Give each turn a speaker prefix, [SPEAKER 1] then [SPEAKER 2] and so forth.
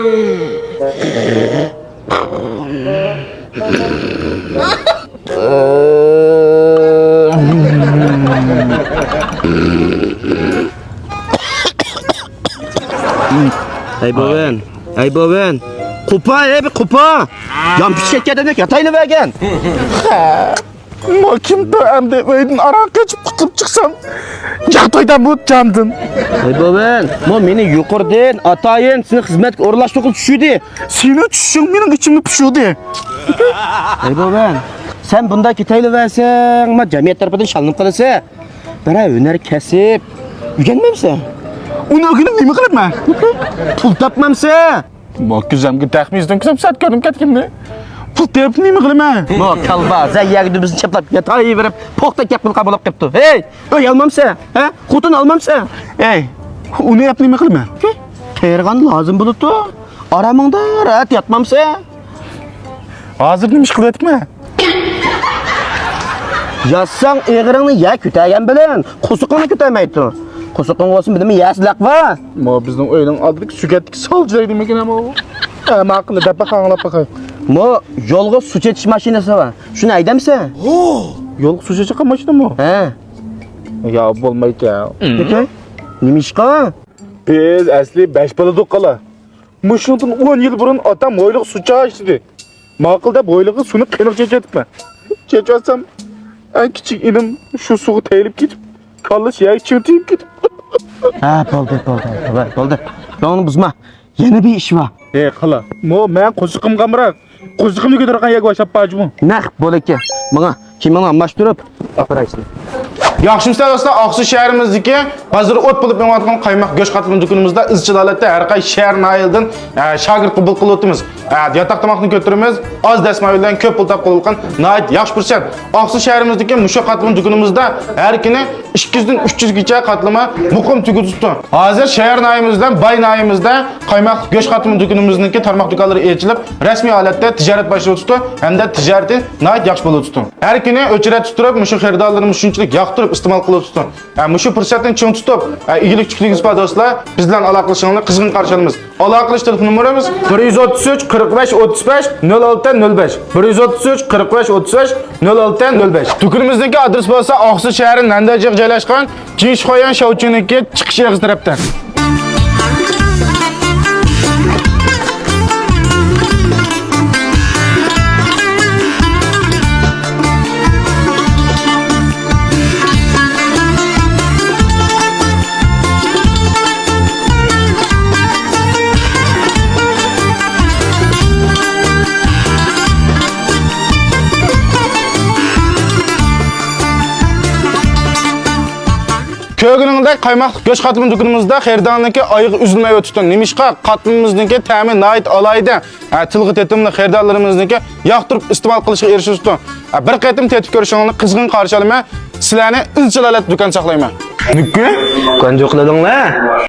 [SPEAKER 1] Ey boven. Kupa, bir kupa. Yan pişek demek yataylı vergen.
[SPEAKER 2] Ma kimdi endi öydün arak geçip tutup çıksam yataydan bu candın.
[SPEAKER 1] Ey boven, meni yuqurdan atayın seni hizmet orlaştırıp düşürdü.
[SPEAKER 2] Seni düşüşün benim içimde pişiyordu.
[SPEAKER 1] Ey boven, sen bunda kitaylı versen, ma cemiyet tarafından şalınıp kalırsa, bana öner kesip, ügenmemse.
[SPEAKER 2] Onu ögünüm neymi kılıp mı?
[SPEAKER 1] Pul tapmamsa.
[SPEAKER 2] Ma güzemgi takmiyizden kızım saat gördüm katkimni. Pul tepip neymi kılıp mı?
[SPEAKER 1] Ma kalba, zayyagı bizni çaplap yatayı verip, pohta yapını kabul alıp yaptı. Hey, öy almamsa, he? Kutun almamsa.
[SPEAKER 2] Ey, onu yap neymi kılıp mı?
[SPEAKER 1] Tergan lazım buluttu. Aramında rahat yatmamsa.
[SPEAKER 2] Hazır neymiş kılıp mı?
[SPEAKER 1] Yazsan eğrını ya kütəyen bilen, kusuqını kütəmeydi. Kusuqın olsun bilimi yaslaq var.
[SPEAKER 2] Ma bizden öyle aldık sügettik salcılar demek ama o. Ama akıllı da bakalım bakayım.
[SPEAKER 1] Mo yolga su çetiş maşinesi var. Şunu aydamsa?
[SPEAKER 2] Yol su çekecek maşine mi?
[SPEAKER 1] He.
[SPEAKER 2] Ya olmaydı ya.
[SPEAKER 1] Peki. Nimişqa?
[SPEAKER 2] Biz asli 5 bala doqqala. Muşundan 10 yıl burun atam boyluq su çağıştı. Maqılda boyluğu sunu qınıq çeketme. Çeçesem en küçük inim şu suyu teyilip gidip kalış yer çırtayım gidip.
[SPEAKER 1] Ha, boldu. Onu buzma. Yeni bir iş var.
[SPEAKER 2] Qala. Mo men qo'ziqim qamraq. Qo'ziqimni ko'targan yak boshlab bajmu.
[SPEAKER 1] Naq bolaka. Mana kimni almashtirib operatsiya.
[SPEAKER 3] Yaxshimizlar do'stlar, Oqsuv shahrimizdagi hozir o't bo'lib yonayotgan qaymoq go'sht qatlam do'konimizda izchil holatda har qaysi shahar nayildan shagird qabul qilib o'tamiz. Yotoq tomoqni ko'taramiz, oz dasmoq bilan ko'p pul topib qo'yilgan nayt yaxshi fursat. Oqsuv shahrimizdagi musha qatlam do'konimizda har kuni 200 dan 300 gacha qatlama muqim tugutdi. Hozir shahar nayimizdan bay nayimizda qaymoq go'sht qatlam do'konimizniki tarmoq do'konlari ochilib, rasmiy holatda tijorat boshlanibdi hamda tijoratni nayt yaxshi bo'lib o'tdi. Har kuni o'chirat turib, musha xaridorlarimiz shunchalik yoqtirib iste'mol qilib tutdi. Mushu fursatni ching tutib, igilikchiligimiz bor do'stlar, biz bilan aloqalashingizni qizg'in qarshi olamiz. Aloqa qilish telefon nomerimiz 133 45 35 06 05. 133 45 35 06 05. Do'konimizdagi adres bo'lsa Oqsuv shahri Nandajiq joylashgan Jinshxoyan shovchiniki chiqish eg'iz tarafdan. Köygününgdə qaymaq go'sht qatlam do'konimizda xaridorniki oyog'i uzilmay o'tdi. Nimishqa qatlamimizniki ta'min nayt olayda. Tilg'i tetimli xaridorlarimizniki yoqtirib iste'mol qilishga erishdi. Bir qatim tetib ko'rishingizni qizg'in qarshi olaman. Sizlarni izchil holat do'kon saqlayman.
[SPEAKER 2] Niki?
[SPEAKER 1] Qanday qiladinglar?